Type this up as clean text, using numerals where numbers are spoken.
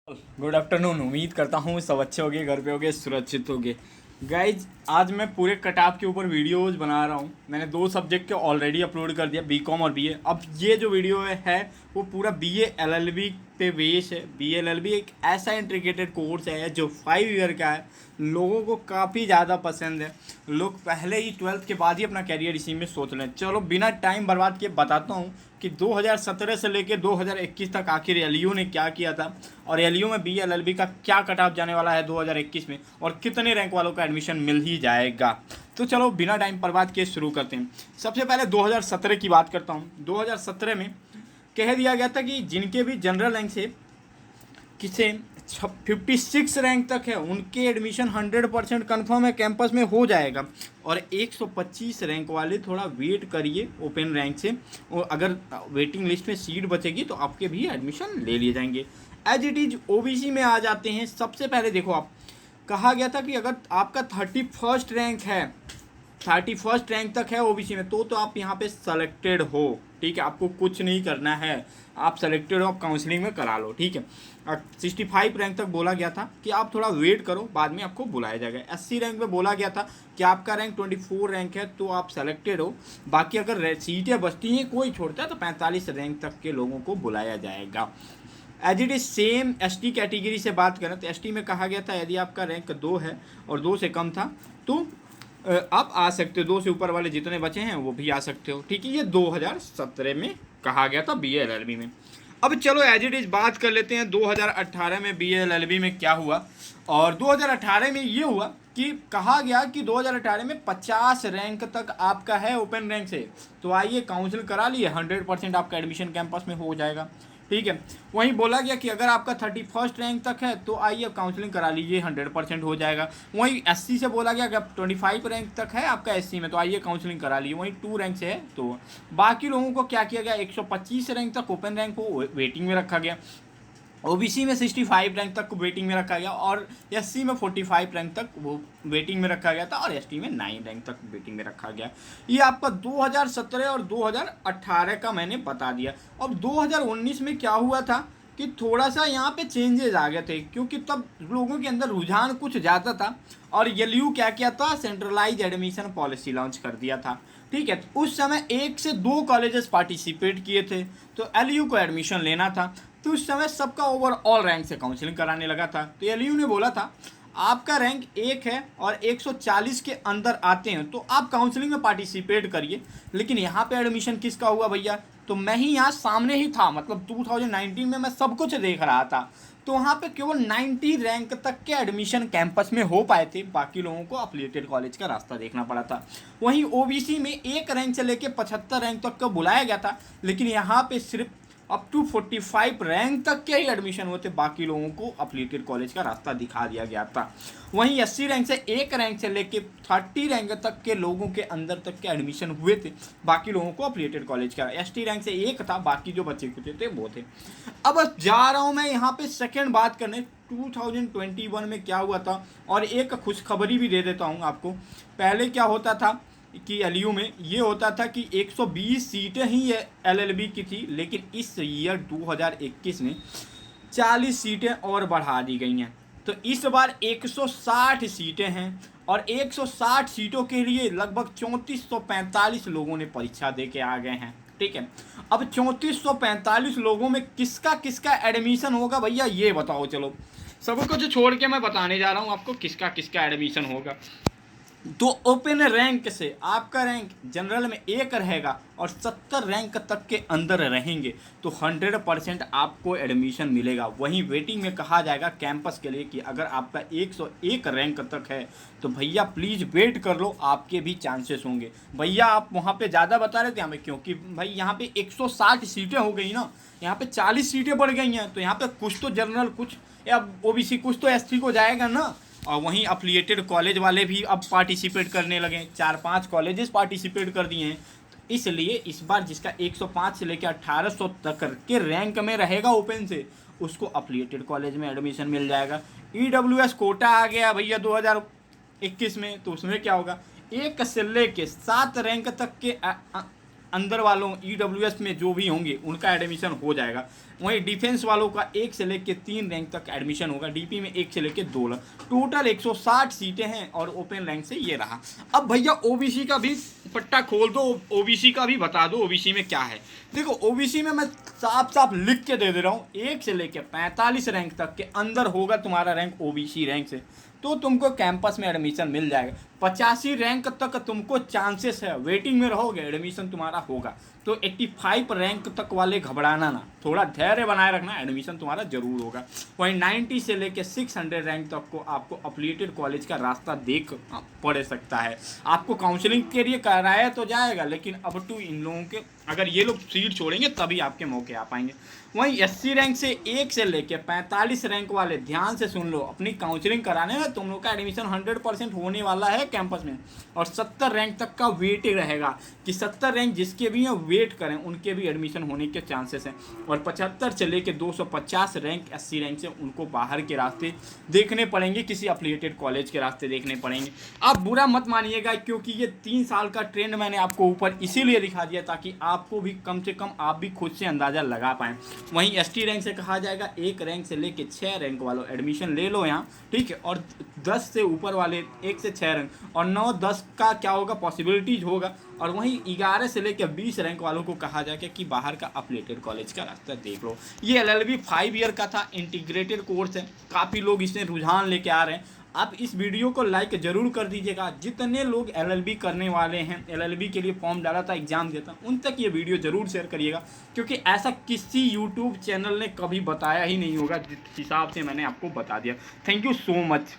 Good afternoon. उम्मीद करता हूँ सब अच्छे होंगे, घर पे होंगे, सुरक्षित होंगे। गाइज आज मैं पूरे कटाप के ऊपर वीडियोज़ बना रहा हूँ। मैंने 2 सब्जेक्ट के ऑलरेडी अपलोड कर दिया, बीकॉम और बीए। अब ये जो वीडियो है वो पूरा बीए एलएलबी पे बेस है। बीए एलएलबी एक ऐसा इंटीग्रेटेड कोर्स है जो 5 ईयर का है, लोगों को काफ़ी ज़्यादा पसंद है। लोग पहले ही 12th के बाद ही अपना कैरियर इसी में सोच लें। चलो बिना टाइम बर्बाद किए बताता हूँ कि 2017 से लेकर 2021 तक आखिर एलयू ने क्या किया था और एलयू में बी एलएलबी का क्या कट ऑफ जाने वाला है 2021 में और कितने रैंक वालों का एडमिशन मिल ही जाएगा। तो चलो बिना टाइम बर्बाद किए शुरू करते हैं। सबसे पहले 2017 की बात करता हूँ। 2017 में कह दिया गया था कि जिनके भी जनरल रैंक से किसे 56 रैंक तक है उनके एडमिशन 100% कन्फर्म है, कैंपस में हो जाएगा। और 125 रैंक वाले थोड़ा वेट करिए ओपन रैंक से, और अगर वेटिंग लिस्ट में सीट बचेगी तो आपके भी एडमिशन ले लिए जाएंगे। एज इट इज ओबीसी में आ जाते हैं। सबसे पहले देखो, आप कहा गया था कि अगर आपका 31st रैंक है, 31st रैंक तक है ओबीसी में, तो आप यहाँ पे सेलेक्टेड हो। ठीक है, आपको कुछ नहीं करना है, आप सेलेक्टेड हो, आप काउंसलिंग में करा लो। ठीक है, 65 रैंक तक बोला गया था कि आप थोड़ा वेट करो, बाद में आपको बुलाया जाएगा। 80 रैंक में बोला गया था कि आपका रैंक 24 रैंक है तो आप सेलेक्टेड हो, बाकी अगर सीटें बचती हैं कोई छोड़ता है तो 45 रैंक तक के लोगों को बुलाया जाएगा। As it is same ST category से बात करें तो एसटी में कहा गया था यदि आपका रैंक 2 है और 2 से कम था तो आप आ सकते हो, 2 से ऊपर वाले जितने बचे हैं वो भी आ सकते हो। ठीक है, ये 2017 में कहा गया था बीए एलएलबी में। अब चलो एज इट इज बात कर लेते हैं 2018 में बीए एलएलबी में क्या हुआ। और 2018 में ये हुआ कि कहा गया कि 2018 में 50 रैंक तक आपका है ओपन रैंक से, तो आइए काउंसिल करा लिए, 100% आपका एडमिशन कैंपस में हो जाएगा। ठीक है, वहीं बोला गया कि अगर आपका 31st रैंक तक है तो आइए काउंसलिंग करा लीजिए, 100% हो जाएगा। वहीं एससी से बोला गया कि अब 25 रैंक तक है आपका एससी में तो आइए काउंसलिंग करा लीजिए। वहीं 2 रैंक से है तो बाकी लोगों को क्या किया गया, 125 रैंक तक ओपन रैंक को वेटिंग में रखा गया। ओबीसी में 65 रैंक तक वेटिंग में रखा गया और एससी में 45 रैंक तक वो वेटिंग में रखा गया था और एसटी में 9 रैंक तक वेटिंग में रखा गया। ये आपका 2017 और 2018 का मैंने बता दिया। अब 2019 में क्या हुआ था कि थोड़ा सा यहाँ पे चेंजेस आ गए थे, क्योंकि तब लोगों के अंदर रुझान कुछ ज़्यादा था और एलयू क्या किया था, सेंट्रलाइज एडमिशन पॉलिसी लॉन्च कर दिया था। ठीक है, उस समय 1 से 2 कॉलेजेस पार्टिसिपेट किए थे तो एलयू को एडमिशन लेना था, तो उस समय सबका ओवरऑल रैंक से काउंसलिंग कराने लगा था। तो एलयू ने बोला था आपका रैंक 1 है और 140 के अंदर आते हैं तो आप काउंसलिंग में पार्टिसिपेट करिए। लेकिन यहाँ पे एडमिशन किसका हुआ भैया, तो मैं ही यहाँ सामने ही था, मतलब 2019 में मैं सब कुछ देख रहा था। तो वहाँ पे केवल 90 रैंक तक के एडमिशन कैंपस में हो पाए थे, बाकी लोगों को अफिलिएटेड कॉलेज का रास्ता देखना पड़ा था। वहीं ओबीसी में 1 रैंक से लेकर 75 रैंक तक का बुलाया गया था, लेकिन यहाँ पे सिर्फ अप टू 45 रैंक तक के ही एडमिशन हुए थे, बाकी लोगों को अफिलिएटेड कॉलेज का रास्ता दिखा दिया गया था। वहीं 80 रैंक से 1 रैंक से लेके 30 रैंक तक के लोगों के अंदर तक के एडमिशन हुए थे, बाकी लोगों को अफिलिएटेड कॉलेज का। एसटी रैंक से 1 था, बाकी जो बच्चे कुछ थे वो थे। अब जा रहा हूँ मैं यहाँ पे सेकेंड बात करने 2021 में क्या हुआ था, और एक खुशखबरी भी दे देता हूँ आपको। पहले क्या होता था कि एलयू में ये होता था कि 120 सीटें ही एलएलबी की थी, लेकिन इस ईयर 2021 में 40 सीटें और बढ़ा दी गई हैं। तो इस बार 160 सीटें हैं और 160 सीटों के लिए लगभग 3445 लोगों ने परीक्षा दे के आ गए हैं। ठीक है, अब 3445 लोगों में किसका किसका एडमिशन होगा भैया ये बताओ। चलो सब कुछ छोड़ के मैं बताने जा रहा हूँ आपको किसका किसका एडमिशन होगा। तो ओपन रैंक से आपका रैंक जनरल में 1 रहेगा और 70 रैंक तक के अंदर रहेंगे तो 100% आपको एडमिशन मिलेगा। वहीं वेटिंग में कहा जाएगा कैंपस के लिए कि अगर आपका 101 रैंक तक है तो भैया प्लीज़ वेट कर लो, आपके भी चांसेस होंगे। भैया आप वहाँ पे ज़्यादा बता रहे थे हमें, क्योंकि भाई यहाँ पे 160 सीटें हो गई ना, यहाँ पे 40 सीटें बढ़ गई हैं, तो यहाँ पे कुछ तो जनरल, कुछ या ओबीसी, कुछ तो एसटी को जाएगा ना। और वहीं अफिलिएटेड कॉलेज वाले भी अब पार्टिसिपेट करने लगे, 4-5 कॉलेजेस पार्टिसिपेट कर दिए हैं। तो इसलिए इस बार जिसका 105 से लेकर 1800 तक के रैंक में रहेगा ओपन से, उसको अफिलिएटेड कॉलेज में एडमिशन मिल जाएगा। ईडब्ल्यूएस कोटा आ गया भैया 2021 में, तो उसमें क्या होगा, 1 से लेकर 7 रैंक तक के अंदर वालों ईडब्ल्यूएस में जो भी होंगे उनका एडमिशन हो जाएगा। वहीं डिफेंस वालों का 1 से लेकर 3 रैंक तक एडमिशन होगा, डीपी में 1 से लेकर 2 लाख, टोटल 160 सीटें हैं और ओपन रैंक से ये रहा। अब भैया ओबीसी का भी पट्टा खोल दो, ओबीसी का भी बता दो ओबीसी में क्या है। देखो ओबीसी में मैं साफ साफ लिख के दे दे रहा हूँ, 1 से लेकर 45 रैंक तक के अंदर होगा तुम्हारा रैंक ओबीसी रैंक से, तो तुमको कैंपस में एडमिशन मिल जाएगा। 85 रैंक तक तुमको चांसेस है, वेटिंग में रहोगे एडमिशन तुम्हारा होगा। तो 85 रैंक तक वाले घबराना ना, थोड़ा धैर्य बनाए रखना, एडमिशन तुम्हारा जरूर होगा। वहीं 90 से लेकर 600 रैंक तक को आपको अफिलिएटेड कॉलेज का रास्ता देख पड़ सकता है। आपको काउंसलिंग के लिए कराया तो जाएगा, लेकिन अब टू इन लोगों के, अगर ये लोग सीट छोड़ेंगे तभी आपके मौके आ पाएंगे। वहीं 80 रैंक से 1 से लेकर 45 रैंक वाले ध्यान से सुन लो, अपनी काउंसलिंग कराने में तुम लोग का एडमिशन 100% होने वाला है कैंपस में। और 70 रैंक तक का वेट रहेगा कि 70 रैंक जिसके भी हैं वेट करें, उनके भी एडमिशन होने के चांसेस हैं। और 75 से लेकर 250 रैंक 80 रैंक से उनको बाहर के रास्ते देखने पड़ेंगे, किसी अफिलिएटेड कॉलेज के रास्ते देखने पड़ेंगे। आप बुरा मत मानिएगा, क्योंकि ये 3 साल का ट्रेंड मैंने आपको ऊपर इसीलिए दिखा दिया ताकि आपको भी कम से कम आप भी खुद से अंदाज़ा लगा पाएँ। वहीं एसटी रैंक से कहा जाएगा 1 रैंक से लेकर 6 रैंक वालों एडमिशन ले लो यहाँ, ठीक है। और 10 से ऊपर वाले 1 से 6 रैंक, और 9-10 का क्या होगा, पॉसिबिलिटीज होगा। और वहीं 11 से लेकर 20 रैंक वालों को कहा जाएगा कि बाहर का अफिलिएटेड कॉलेज का रास्ता देख लो। ये एलएलबी 5 ईयर का था, इंटीग्रेटेड कोर्स है, काफ़ी लोग इसमें रुझान लेके आ रहे हैं। आप इस वीडियो को लाइक जरूर कर दीजिएगा। जितने लोग एलएलबी करने वाले हैं, एलएलबी के लिए फॉर्म डाला था, एग्जाम दिया था, उन तक ये वीडियो जरूर शेयर करिएगा, क्योंकि ऐसा किसी यूट्यूब चैनल ने कभी बताया ही नहीं होगा जिस हिसाब से मैंने आपको बता दिया। Thank you so much.